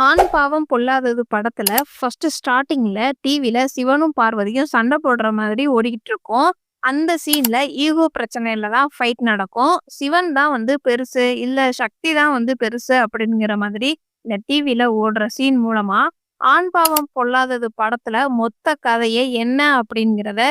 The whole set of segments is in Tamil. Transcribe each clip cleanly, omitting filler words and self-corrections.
ஆண் பாவம் பொல்லாதது படத்துல ஃபர்ஸ்ட் ஸ்டார்ட்டிங்ல டிவில சிவனும் பார்வதியும் சண்டை போடுற மாதிரி ஓடிக்கிட்டு இருக்கும். அந்த சீன்ல ஈகோ பிரச்சனையில தான் ஃபைட் நடக்கும். சிவன் தான் வந்து பெருசு, இல்ல சக்தி தான் வந்து பெருசு அப்படிங்கிற மாதிரி இந்த டிவில ஓடுற சீன் மூலமா, ஆண் பாவம் பொல்லாதது படத்துல மொத்த கதையே என்ன அப்படிங்கிறத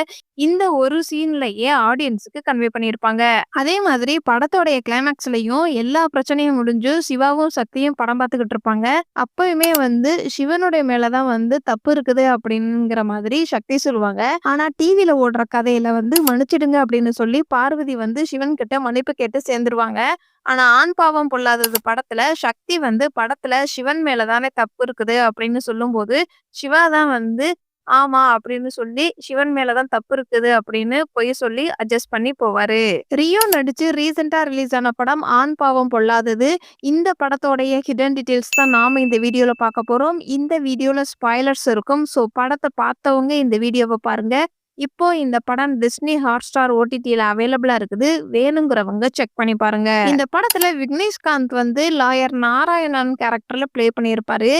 இந்த ஒரு சீன்லயே ஆடியன்ஸுக்கு கன்வே பண்ணியிருப்பாங்க. அதே மாதிரி படத்தோடைய கிளைமாக்ஸ்லயும் எல்லா பிரச்சனையும் முடிஞ்சு சிவாவும் சக்தியும் படம் பார்த்துக்கிட்டு இருப்பாங்க. அப்பயுமே வந்து சிவனுடைய மேல தான் வந்து தப்பு இருக்குது அப்படிங்கிற மாதிரி சக்தி சொல்லுவாங்க. ஆனா டிவில ஓடுற கதையில வந்து மன்னிச்சிடுங்க அப்படின்னு சொல்லி பார்வதி வந்து சிவன் கிட்ட மன்னிப்பு கேட்டு சேர்ந்துருவாங்க. ஆனா ஆண் பாவம் பொல்லாதது படத்துல சக்தி வந்து படத்துல சிவன் மேல தானே தப்பு இருக்குது அப்படின்னு சொல்லும்போது, சிவா தான் வந்து ஆமா அப்படின்னு சொல்லி சிவன் மேல தான் தப்பு இருக்குது அப்படின்னு பொய் சொல்லி அட்ஜஸ்ட் பண்ணி போவாரு. ரியோ நடிச்சு ரீசெண்டா ரிலீஸ் ஆன படம் ஆண் பாவம் பொல்லாதது. இந்த படத்தோடைய ஹிடன் டீடைல்ஸ் தான் நாம இந்த வீடியோல பார்க்க போறோம். இந்த வீடியோல ஸ்பாய்லர்ஸ் இருக்கும். ஸோ படத்தை பார்த்தவங்க இந்த வீடியோவை பாருங்க. இப்போ இந்த படம் டிஸ்னி ஹாட்ஸ்டார் ஓடிடில அவைலபிளா இருக்குது. வேணுங்கிறவங்க செக் பண்ணி பாருங்க. இந்த படத்துல விக்னேஷ்காந்த் வந்து லாயர் நாராயணன் கேரக்டர்ல ப்ளே பண்ணியிருப்பாரு.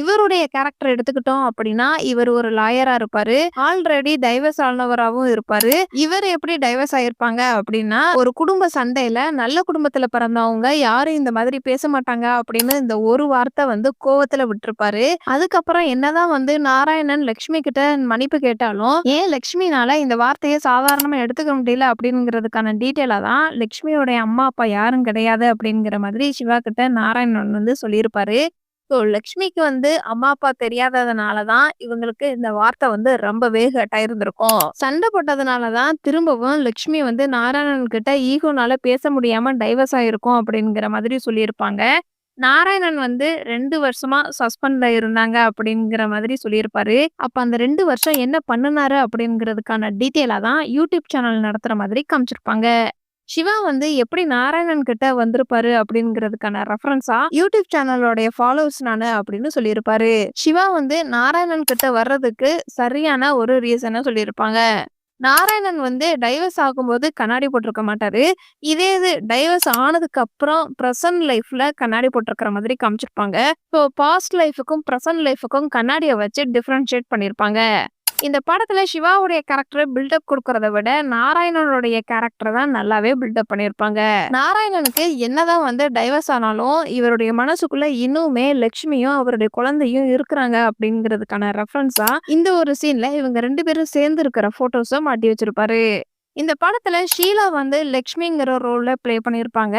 இவருடைய கேரக்டர் எடுத்துக்கிட்டோம் அப்படின்னா, இவர் ஒரு லாயரா இருப்பாரு. ஆல்ரெடி டைவர்ஸ் ஆனவராகவும் இருப்பாரு. இவர் எப்படி டைவர்ஸ் ஆயிருப்பாங்க அப்படின்னா, ஒரு குடும்ப சண்டையில நல்ல குடும்பத்துல பிறந்தவங்க யாரும் இந்த மாதிரி பேச மாட்டாங்க அப்படின்னு இந்த ஒரு வார்த்தை வந்து கோவத்துல விட்டுருப்பாரு. அதுக்கப்புறம் என்னதான் வந்து நாராயணன் லட்சுமி கிட்ட மன்னிப்பு கேட்டாலும், ஏன் லட்சுமினால இந்த வார்த்தையை சாதாரணமா எடுத்துக்க முடியல அப்படிங்கிறதுக்கான டீட்டெயிலா தான் லட்சுமியோடைய அம்மா அப்பா யாரும் கிடையாது அப்படிங்கிற மாதிரி சிவா கிட்ட நாராயணன் வந்து சொல்லியிருப்பாரு. ஸோ லக்ஷ்மிக்கு வந்து அம்மா அப்பா தெரியாததுனால தான் இவங்களுக்கு இந்த வார்த்தை வந்து ரொம்பவே ஹர்ட் ஆயிருந்திருக்கும். சண்டை போட்டதுனால தான் திரும்பவும் லக்ஷ்மி வந்து நாராயணன் கிட்ட ஈகோனால பேச முடியாம டைவர்ஸ் ஆயிருக்கும் அப்படிங்கிற மாதிரி சொல்லியிருப்பாங்க. நாராயணன் வந்து 2 வருஷமா சஸ்பெண்ட்ல இருந்தாங்க அப்படிங்கிற மாதிரி சொல்லியிருப்பாரு. அப்ப அந்த 2 வருஷம் என்ன பண்ணுனாரு அப்படிங்கிறதுக்கான டீட்டெயிலா தான் யூடியூப் சேனல் நடத்துற மாதிரி காமிச்சிருப்பாங்க. சிவா வந்து எப்படி நாராயணன் கிட்ட வந்திருப்பாரு அப்படிங்கிறதுக்கான ரெஃபரன்ஸா யூடியூப் சேனலோடைய ஃபாலோவர்ஸ் நானு அப்படின்னு சொல்லியிருப்பாரு. சிவா வந்து நாராயணன் கிட்ட வர்றதுக்கு சரியான ஒரு ரீசனை சொல்லியிருப்பாங்க. நாராயணன் வந்து டைவர்ஸ் ஆகும்போது கண்ணாடி போட்டிருக்க மாட்டாரு. இதே இது டைவர்ஸ் ஆனதுக்கு அப்புறம் பிரசன்ட் லைஃப்ல கண்ணாடி போட்டிருக்கிற மாதிரி காமிச்சிருப்பாங்க. ஸோ பாஸ்ட் லைஃபுக்கும் பிரசன்ட் லைஃபுக்கும் கண்ணாடியை வச்சு டிஃபரன்ஷியேட் பண்ணியிருப்பாங்க. இந்த படத்துல சிவாவுடைய கேரக்டர் பில்டப் கொடுக்கறத விட நாராயணனுடைய கேரக்டர் தான் நல்லாவே பில்டப் பண்ணியிருப்பாங்க. நாராயணனுக்கு என்னதான் வந்து டைவர்ஸ் ஆனாலும் இவருடைய மனசுக்குள்ள இன்னுமே லட்சுமியும் அவருடைய குழந்தையும் இருக்கிறாங்க அப்படிங்கிறதுக்கான ரெஃபரன்ஸா இந்த ஒரு சீன்ல இவங்க 2 பேரும் சேர்ந்து இருக்கிற போட்டோஸும் மாட்டி வச்சிருப்பாரு. இந்த படத்துல ஷீலா வந்து லக்ஷ்மிங்கிற ரோல்ல ப்ளே பண்ணியிருப்பாங்க.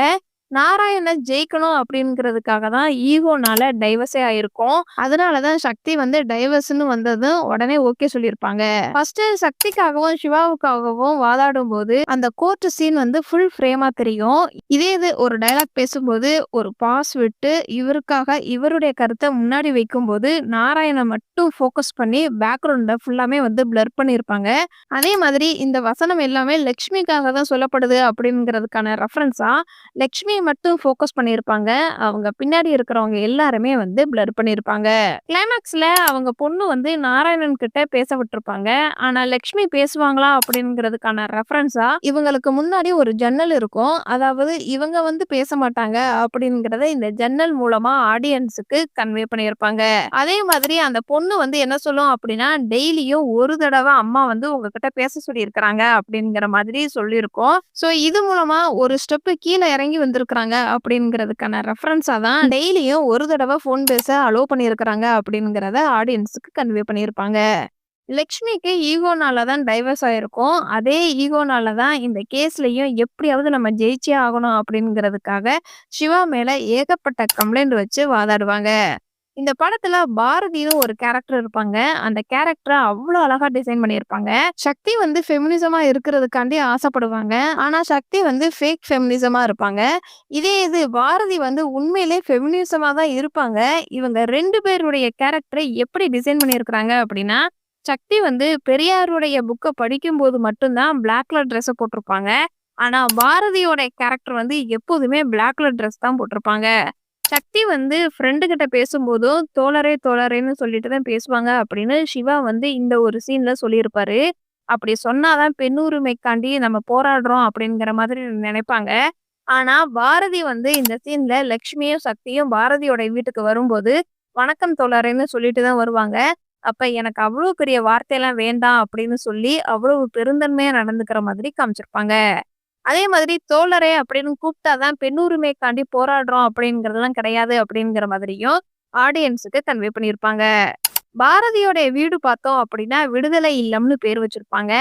நாராயணன் ஜெயிக்கணும் அப்படிங்கிறதுக்காக தான் ஈகோனால டைவர்ஸே ஆயிருக்கும். அதனாலதான் சக்தி வந்து டைவர்ஸ்னு வந்ததும் உடனே ஓகே சொல்லியிருப்பாங்க. ஃபர்ஸ்ட் சக்திக்காகவும் சிவாவுக்காகவும் வாதாடும் போது அந்த கோர்ட் சீன் வந்து ஃபுல் ஃப்ரேமா தெரியும். இதே இது ஒரு டைலாக் பேசும்போது ஒரு பாஸ் விட்டு இவருக்காக இவருடைய கருத்தை முன்னாடி வைக்கும்போது நாராயணன் மட்டும் ஃபோக்கஸ் பண்ணி பேக்ரவுண்ட ஃபுல்லாமே வந்து பிளர் பண்ணியிருப்பாங்க. அதே மாதிரி இந்த வசனம் எல்லாமே லக்ஷ்மிக்காக தான் சொல்லப்படுது அப்படிங்கிறதுக்கான ரெஃபரன்ஸா லக்ஷ்மி மட்டும் ஃபோக்கஸ் பண்ணியிருப்பாங்க. அவங்க பின்னாடி இருக்கிறவங்க எல்லாருமே வந்து பிளர் பண்ணியிருப்பாங்க. கிளைமாக்ஸ்ல அவங்க பொண்ணு வந்து நாராயணன் கிட்ட பேச விட்டுருப்பாங்க. ஆனா லக்ஷ்மி பேசுவாங்களா அப்படிங்கிறதுக்கான ரெஃபரன்ஸா இவங்களுக்கு முன்னாடி ஒரு ஜன்னல் இருக்கும். அதாவது இவங்க வந்து பேச மாட்டாங்க அப்படிங்கிறத இந்த ஜன்னல் மூலமா ஆடியன்ஸுக்கு கன்வே பண்ணியிருப்பாங்க. அதே மாதிரி அந்த பொண்ணு வந்து என்ன சொல்லும் அப்படின்னா, டெய்லியும் ஒரு தடவை அம்மா வந்து உங்ககிட்ட பேச சொல்லியிருக்கிறாங்க அப்படிங்கிற மாதிரி சொல்லியிருக்கோம். ஸோ இது மூலமா ஒரு ஸ்டெப் கீழே இறங்கி வந்திருக்கிறாங்க அப்படிங்கிறதுக்கான ரெஃபரன்ஸா தான் டெய்லியும் ஒரு தடவை ஃபோன் பேச அலோ பண்ணியிருக்கிறாங்க அப்படிங்கிறத ஆடியன்ஸுக்கு கன்வே பண்ணியிருப்பாங்க. லக்ஷ்மிக்கு ஈகோனால தான் டைவர்ஸ் ஆயிருக்கும். அதே ஈகோனால தான் இந்த கேஸ்லயும் எப்படியாவது நம்ம ஜெயிச்சே ஆகணும் அப்படிங்கிறதுக்காக சிவா மேல ஏகப்பட்ட கம்ப்ளைண்ட் வச்சு வாதாடுவாங்க. இந்த படத்துல பாரதின்னு ஒரு கேரக்டர் இருப்பாங்க. அந்த கேரக்டர அவ்ளோ அழகா டிசைன் பண்ணியிருப்பாங்க. சக்தி வந்து ஃபெமினிசமா இருக்கிறதுக்காண்டி ஆசைப்படுவாங்க. ஆனா சக்தி வந்து ஃபேக் ஃபெமினிசமா இருப்பாங்க. இதே இது பாரதி வந்து உண்மையிலே ஃபெமினிசமா தான் இருப்பாங்க. இவங்க 2 பேருடைய கேரக்டரை எப்படி டிசைன் பண்ணியிருக்கிறாங்க அப்படின்னா, சக்தி வந்து பெரியாருடைய புக்க படிக்கும்போது மட்டும் தான் பிளாக் கலர் ட்ரெஸ்ஸ போட்டிருப்பாங்க. ஆனா பாரதியோட கேரக்டர் வந்து எப்போதுமே பிளாக் கலர் ட்ரெஸ் தான் போட்டிருப்பாங்க. சக்தி வந்து ஃப்ரெண்டு கிட்ட பேசும்போதும் தோழரே தோழரேன்னு சொல்லிட்டு தான் பேசுவாங்க அப்படின்னு சிவா வந்து இந்த ஒரு சீன்ல சொல்லியிருப்பாரு. அப்படி சொன்னாதான் பெண் உரிமைக்காண்டி நம்ம போராடுறோம் அப்படிங்கிற மாதிரி நினைப்பாங்க. ஆனா பாரதி வந்து இந்த சீன்ல லக்ஷ்மியும் சக்தியும் பாரதியோட வீட்டுக்கு வரும்போது வணக்கம் தோழரேன்னு சொல்லிட்டு தான் வருவாங்க. அப்ப எனக்கு அவ்ளோ பெரிய வார்த்தைலாம் வேண்டாம் அப்படின்னு சொல்லி, அவ்வளவு பெருந்தன்மையா நடந்துக்கிற மாதிரி காமிச்சிருப்பாங்க. அதே மாதிரி தோழரே அப்படின்னு கூப்பிட்டா தான் பெண் உரிமைக்காண்டி போராடுறோம் அப்படிங்கிறதெல்லாம் கிடையாது அப்படிங்கிற மாதிரியும் ஆடியன்ஸுக்கு கன்வே பண்ணியிருப்பாங்க. பாரதியோடைய வீடு பார்த்தோம் அப்படின்னா, விடுதலை இல்லம்னு பேர் வச்சிருப்பாங்க.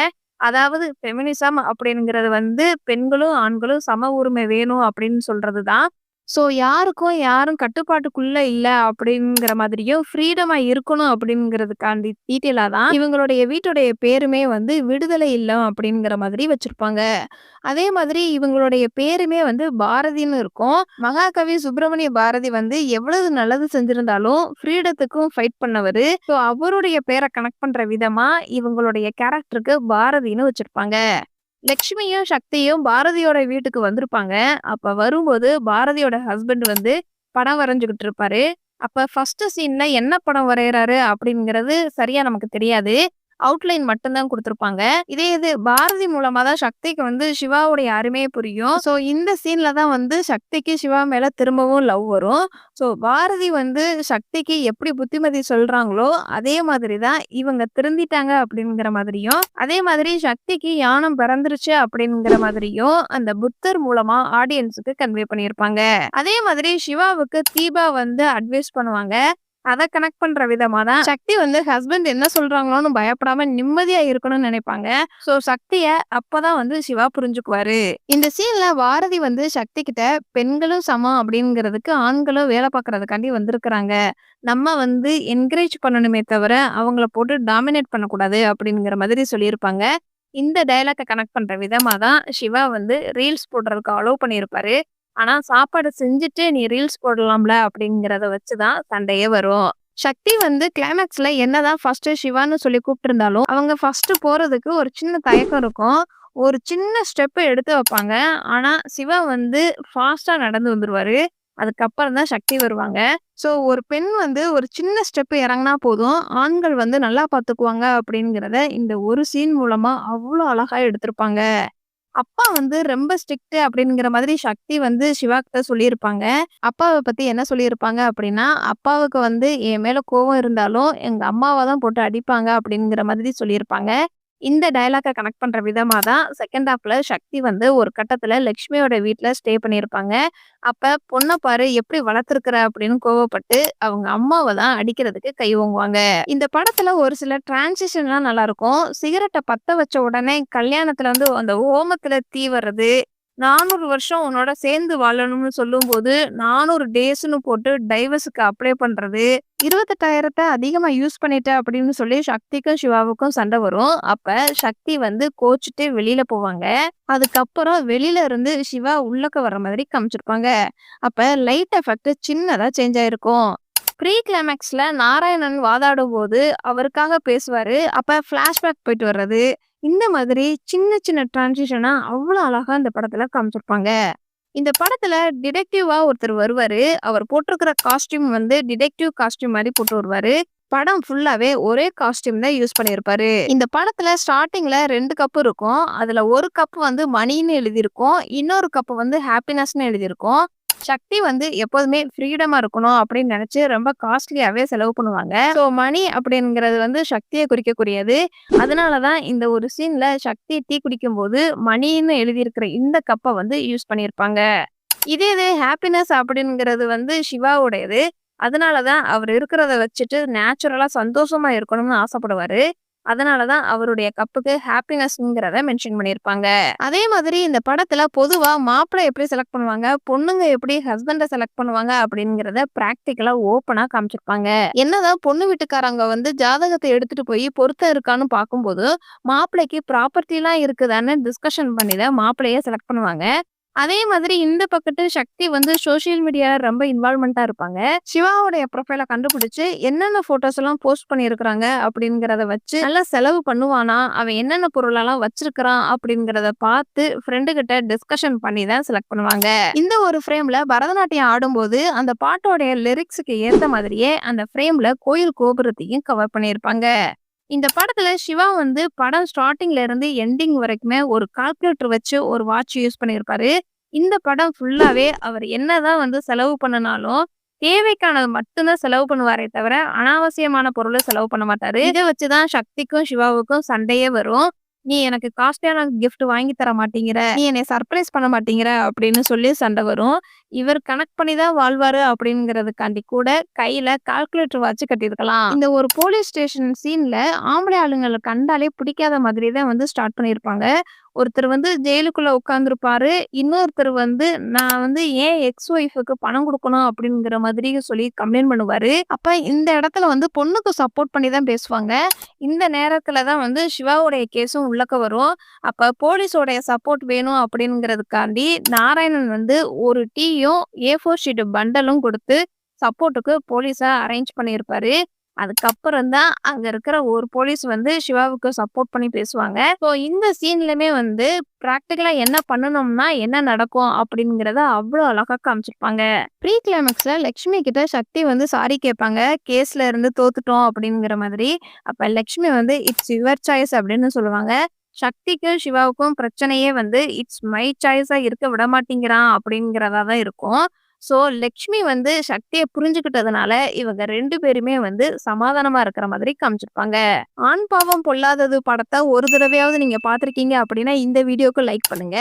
அதாவது ஃபெமினிசம் அப்படிங்கிறது வந்து பெண்களும், ஆண்களும் சம உரிமை வேணும் அப்படின்னு சொல்றது தான். ஸோ யாருக்கும் யாரும் கட்டுப்பாட்டுக்குள்ள இல்ல அப்படிங்கிற மாதிரியும், ஃப்ரீடமா இருக்கணும் அப்படிங்கிறதுக்காண்டி டீட்டெயிலா தான் இவங்களுடைய வீட்டுடைய பேருமே வந்து விடுதலை இல்லம் அப்படிங்கிற மாதிரி வச்சிருப்பாங்க. அதே மாதிரி இவங்களுடைய பேருமே வந்து பாரதின்னு இருக்கும். மகாகவி சுப்பிரமணிய பாரதி வந்து எவ்வளவு நல்லது செஞ்சிருந்தாலும் ஃப்ரீடத்துக்கும் ஃபைட் பண்ணவரு. ஸோ அவருடைய பேரை கனெக்ட் பண்ற விதமா இவங்களுடைய கேரக்டருக்கு பாரதின்னு வச்சிருப்பாங்க. லக்ஷ்மியும், சக்தியும் பாரதியோட வீட்டுக்கு வந்திருப்பாங்க. அப்ப வரும்போது பாரதியோட ஹஸ்பண்ட் வந்து படம் வரைஞ்சுகிட்டு இருப்பாரு. அப்ப ஃபர்ஸ்ட் சீன்ல என்ன படம் வரையறாரு அப்படிங்கிறது சரியா நமக்கு தெரியாது. அவுட்லைன் மட்டும் தான் குடுத்திருப்பாங்க. இதே இது பாரதி மூலமா தான் சக்திக்கு வந்து சிவாவுடைய அருமையே புரியும். ஸோ இந்த சீன்ல தான் வந்து சக்திக்கு சிவா மேல திரும்பவும் லவ் வரும். ஸோ பாரதி வந்து சக்திக்கு எப்படி புத்திமதி சொல்றாங்களோ, அதே மாதிரி தான் இவங்க திருந்திட்டாங்க அப்படிங்கிற மாதிரியும், அதே மாதிரி சக்திக்கு ஞானம் பிறந்துருச்சு அப்படிங்கிற மாதிரியும் அந்த புத்தர் மூலமா ஆடியன்ஸுக்கு கன்வே பண்ணியிருப்பாங்க. அதே மாதிரி சிவாவுக்கு தீபா வந்து அட்வைஸ் பண்ணுவாங்க. அத கனெக்ட் பண்ற விதமா தான் சக்தி வந்து ஹஸ்பண்ட் என்ன சொல்றாங்களோன்னு பயப்படாம நிம்மதியா இருக்கணும்னு நினைப்பாங்க. சோ சக்திய அப்பதான் வந்து சிவா புரிஞ்சுக்குவாரு. இந்த சீன்ல பாரதி வந்து சக்தி கிட்ட பெண்களும் சமம் அப்படிங்கிறதுக்கு ஆண்களும் வேலை பார்க்கறதுக்காண்டி வந்திருக்கிறாங்க. நம்ம வந்து என்கரேஜ் பண்ணணுமே தவிர அவங்கள போட்டு டாமினேட் பண்ணக்கூடாது அப்படிங்கிற மாதிரி சொல்லியிருப்பாங்க. இந்த டயலாக்க கனெக்ட் பண்ற விதமா தான் சிவா வந்து ரீல்ஸ் போடுறதுக்கு அலோவ் பண்ணியிருப்பாரு. ஆனா சாப்பாடு செஞ்சுட்டு நீ ரீல்ஸ் போடலாம்ல அப்படிங்கிறத வச்சு தான் சண்டையே வரும். சக்தி வந்து கிளைமேக்ஸ்ல என்னதான் ஃபர்ஸ்ட் சிவான்னு சொல்லி கூப்பிட்டிருந்தாலும், அவங்க ஃபர்ஸ்ட் போறதுக்கு ஒரு சின்ன தயக்கம் இருக்கும். ஒரு சின்ன ஸ்டெப் எடுத்து வைப்பாங்க. ஆனா சிவா வந்து ஃபாஸ்ட்டா நடந்து வந்துருவாரு. அதுக்கப்புறம் தான் சக்தி வருவாங்க. ஸோ ஒரு பெண் வந்து ஒரு சின்ன ஸ்டெப் இறங்குனா போதும், ஆண்கள் வந்து நல்லா பார்த்துக்குவாங்க அப்படிங்கிறத இந்த ஒரு சீன் மூலமா அவ்ளோ அழகா எடுத்திருப்பாங்க. அப்பா வந்து ரொம்ப ஸ்ட்ரிக்ட் அப்படிங்கிற மாதிரி சக்தி வந்து சிவா கிட்ட சொல்லியிருப்பாங்க. அப்பாவ பத்தி என்ன சொல்லியிருப்பாங்க அப்படின்னா, அப்பாவுக்கு வந்து என் மேல கோவம் இருந்தாலும் எங்க அம்மாவ தான் போட்டு அடிப்பாங்க அப்படிங்கிற மாதிரி சொல்லியிருப்பாங்க. இந்த டயலாக்க கனெக்ட் பண்ற விதமா தான் செகண்ட் ஹாஃப்ல சக்தி வந்து ஒரு கட்டத்துல லக்ஷ்மியோட வீட்ல ஸ்டே பண்ணியிருப்பாங்க. அப்ப பொண்ண பாரு எப்படி வளர்த்துருக்குற அப்படின்னு கோவப்பட்டு அவங்க அம்மாவ தான் அடிக்கிறதுக்கு கை ஓங்குவாங்க. இந்த படத்துல ஒரு சில டிரான்சிஷன்லாம் நல்லா இருக்கும். சிகரெட்ட பத்த வச்ச உடனே கல்யாணத்துல வந்து அந்த ஹோமத்துல தீ வர்றது, 400 வருஷம் உன்னோட சேர்ந்து வாழணும்னு சொல்லும்போது 400 டேஸ்ன்னு போட்டு டைவர்ஸ்க்கு அப்ளை பண்றது, 28,000 அதிகமா யூஸ் பண்ணிட்ட அப்படின்னு சொல்லி சக்திக்கும் சிவாவுக்கும் சண்டை வரும். அப்ப சக்தி வந்து கோச்சுட்டு வெளியில போவாங்க. அதுக்கப்புறம் வெளியில இருந்து சிவா உள்ளக்க வர்ற மாதிரி காமிச்சிருப்பாங்க. அப்ப லைட் எஃபெக்ட் சின்னதா சேஞ்ச் ஆயிருக்கும். ப்ரீ கிளைமேக்ஸ்ல நாராயணன் வாதாடும்போது அவருக்காக பேசுவாரு. அப்ப ஃபிளாஷ்பேக் போயிட்டு வர்றது. இந்த மாதிரி சின்ன சின்ன டிரான்சிஷனா அவ்வளோ அழகா இந்த படத்துல காமிச்சிருப்பாங்க. இந்த படத்துல டிடெக்டிவா ஒருத்தர் வருவாரு. அவர் போட்டிருக்கிற காஸ்டியூம் வந்து டிடெக்டிவ் காஸ்டியூம் மாரி போட்டு வருவாரு. படம் ஃபுல்லாவே ஒரே காஸ்டியூம் தான் யூஸ் பண்ணியிருப்பாரு. இந்த படத்துல ஸ்டார்ட்டிங்ல 2 கப் இருக்கும். அதுல ஒரு கப் வந்து மணின்னு எழுதியிருக்கும். இன்னொரு கப் வந்து ஹாப்பினஸ்ன்னு எழுதியிருக்கும். சக்தி வந்து எப்போதுமே ஃப்ரீடமா இருக்கணும் அப்படின்னு நினைச்சு ரொம்ப காஸ்ட்லியாவே செலவு பண்ணுவாங்க. ஸோ மணி அப்படிங்கிறது வந்து சக்தியை குறிக்கக்கூடியது. அதனாலதான் இந்த ஒரு சீன்ல சக்தி டீ குடிக்கும்போது மணின்னு எழுதியிருக்கிற இந்த கப்பை வந்து யூஸ் பண்ணியிருப்பாங்க. இதே இது ஹாப்பினஸ் அப்படிங்கிறது வந்து சிவாவுடையது. அதனாலதான் அவர் இருக்கிறத வச்சுட்டு நேச்சுரலா சந்தோஷமா இருக்கணும்னு ஆசைப்படுவாரு. அதனாலதான் அவருடைய கப்புக்கு ஹாப்பினஸ்ங்கிறத மென்ஷன் பண்ணியிருப்பாங்க. அதே மாதிரி இந்த படத்துல பொதுவா மாப்பிள்ளை எப்படி செலக்ட் பண்ணுவாங்க, பொண்ணுங்க எப்படி ஹஸ்பண்ட செலக்ட் பண்ணுவாங்க அப்படிங்கிறத பிராக்டிக்கலா ஓப்பனா காமிச்சிருப்பாங்க. என்னதான் பொண்ணு வீட்டுக்காரங்க வந்து ஜாதகத்தை எடுத்துட்டு போய் பொருத்தம் இருக்கான்னு பார்க்கும்போது, மாப்பிள்ளைக்கு ப்ராப்பர்ட்டி எல்லாம் இருக்குதான்னு டிஸ்கஷன் பண்ணி தான் மாப்பிள்ளைய செலக்ட் பண்ணுவாங்க. அதே மாதிரி இந்த பக்கத்து சக்தி வந்து சோசியல் மீடியால ரொம்ப இன்வால்வ்மெண்ட்டா இருப்பாங்க. சிவாவுடைய ப்ரொஃபைல கண்டுபிடிச்சு என்னென்ன ஃபோட்டோஸ் எல்லாம் போஸ்ட் பண்ணியிருக்கிறாங்க அப்படிங்கிறத வச்சு நல்லா செலவு பண்ணுவானா, அவன் என்னென்ன பொருளெல்லாம் வச்சிருக்கிறான் அப்படிங்கிறத பார்த்து ஃப்ரெண்டு கிட்ட டிஸ்கஷன் பண்ணி தான் செலக்ட் பண்ணுவாங்க. இந்த ஒரு ஃப்ரேம்ல பரதநாட்டியம் ஆடும்போது அந்த பாட்டோடைய லிரிக்ஸுக்கு ஏத்த மாதிரியே அந்த ஃப்ரேம்ல கோயில் கோபுரத்தையும் கவர் பண்ணியிருப்பாங்க. இந்த படத்துல சிவா வந்து படம் ஸ்டார்ட்டிங்ல இருந்து எண்டிங் வரைக்குமே ஒரு கால்குலேட்டர் வச்சு ஒரு வாட்ச் யூஸ் பண்ணியிருப்பாரு. இந்த படம் ஃபுல்லாவே அவர் என்னதான் வந்து செலவு பண்ணுனாலும், தேவைக்கானது மட்டும் தான் செலவு பண்ணுவாரே தவிர, அனாவசியமான பொருள செலவு பண்ண மாட்டாரு. இத வச்சு தான் சக்திக்கும், சிவாவுக்கும் சண்டையே வரும். "நீ எனக்கு காஸ்ட்லியான கிஃப்ட் வாங்கி தர மாட்டேங்கிற, நீ என்னைய சர்ப்ரைஸ் பண்ண மாட்டேங்கிற" அப்படின்னு சொல்லி சண்டை வரும். இவர் கணக்கு பண்ணி தான் வாழ்வாரு அப்படிங்கிறதுக்காண்டி கூட கையில கால்குலேட்டர் வாட்ச் கட்டியிருக்கலாம். இந்த ஒரு போலீஸ் ஸ்டேஷன் சீன்ல ஆம்பளை ஆளுங்கள கண்டாலே பிடிக்காத மாதிரி தான் வந்து ஸ்டார்ட் பண்ணியிருப்பாங்க. ஒருத்தர் வந்து ஜெயிலுக்குள்ள உட்கார்ந்திருப்பாரு. இன்னொருத்தர் வந்து நான் வந்து ஏன் எக்ஸ் ஒய்ஃப்க்கு பணம் குடுக்கணும் அப்படிங்கிற மாதிரி சொல்லி கம்ப்ளைண்ட் பண்ணுவாரு. அப்ப இந்த இடத்துல வந்து பொண்ணுக்கு சப்போர்ட் பண்ணி தான் பேசுவாங்க. இந்த நேரத்துல தான் வந்து சிவாவுடைய கேஸும் உள்ளக்க வரும். அப்ப போலீஸோடைய சப்போர்ட் வேணும் அப்படிங்கிறதுக்காண்டி நாராயணன் வந்து ஒரு டீயும் A4 ஷீட் பண்டலும் குடுத்து சப்போர்ட்டுக்கு போலீஸ அரேஞ்ச் பண்ணியிருப்பாரு. அதுக்கப்புறம் தான் அங்க இருக்கிற ஒரு போலீஸ் வந்து சிவாவுக்கு சப்போர்ட் பண்ணி பேசுவாங்க. ஸோ இந்த சீன்லயுமே வந்து பிராக்டிகலா என்ன பண்ணணும்னா என்ன நடக்கும் அப்படிங்கிறத அவ்வளோ அழகா காமிச்சிருப்பாங்க. ப்ரீ கிளைமேக்ஸ்ல லக்ஷ்மி கிட்ட சக்தி வந்து சாரி கேட்பாங்க. கேஸ்ல இருந்து தோத்துட்டோம் அப்படிங்கிற மாதிரி. அப்ப லக்ஷ்மி வந்து இட்ஸ் யுவர் சாய்ஸ் அப்படின்னு சொல்லுவாங்க. சக்திக்கும் சிவாவுக்கும் பிரச்சனையே வந்து இட்ஸ் மை சாய்ஸா இருக்க விட மாட்டேங்கிறான் அப்படிங்கிறதா தான் இருக்கும். ஸோ லக்ஷ்மி வந்து சக்திய புரிஞ்சுக்கிட்டதுனால இவங்க 2 பேருமே வந்து சமாதானமா இருக்கிற மாதிரி காமிச்சிருப்பாங்க. ஆண் பாவம் பொல்லாதது படத்த ஒரு தடவையாவது நீங்க பார்த்திருக்கீங்க அப்படின்னா இந்த வீடியோக்கு லைக் பண்ணுங்க.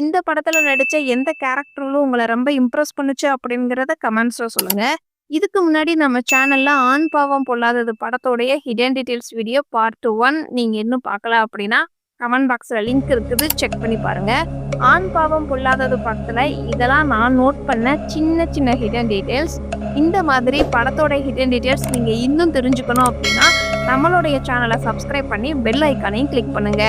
இந்த படத்துல நடிச்ச எந்த கேரக்டரும் உங்கள ரொம்ப இம்ப்ரெஸ் பண்ணுச்சு அப்படிங்கிறத கமெண்ட்ஸ்ல சொல்லுங்க. இதுக்கு முன்னாடி நம்ம சேனல்ல ஆண் பாவம் பொல்லாதது படத்தோடைய ஹிடன் டீடைல்ஸ் வீடியோ பார்ட் 1 நீங்க இன்னும் பார்க்கல அப்படின்னா கமெண்ட் பாக்ஸ்ல லிங்க் இருக்குது. செக் பண்ணி பாருங்க. ஆண் பாவம் பொல்லாதது படத்துல இதெல்லாம் நான் நோட் பண்ண சின்ன சின்ன ஹிடன் டீடைல்ஸ். இந்த மாதிரி படத்தோட ஹிடன் டீடைல்ஸ் நீங்க இன்னும் தெரிஞ்சுக்கணும் அப்படின்னா நம்மளுடைய சேனலை சப்ஸ்கிரைப் பண்ணி பெல் ஐக்கானையும் கிளிக் பண்ணுங்க.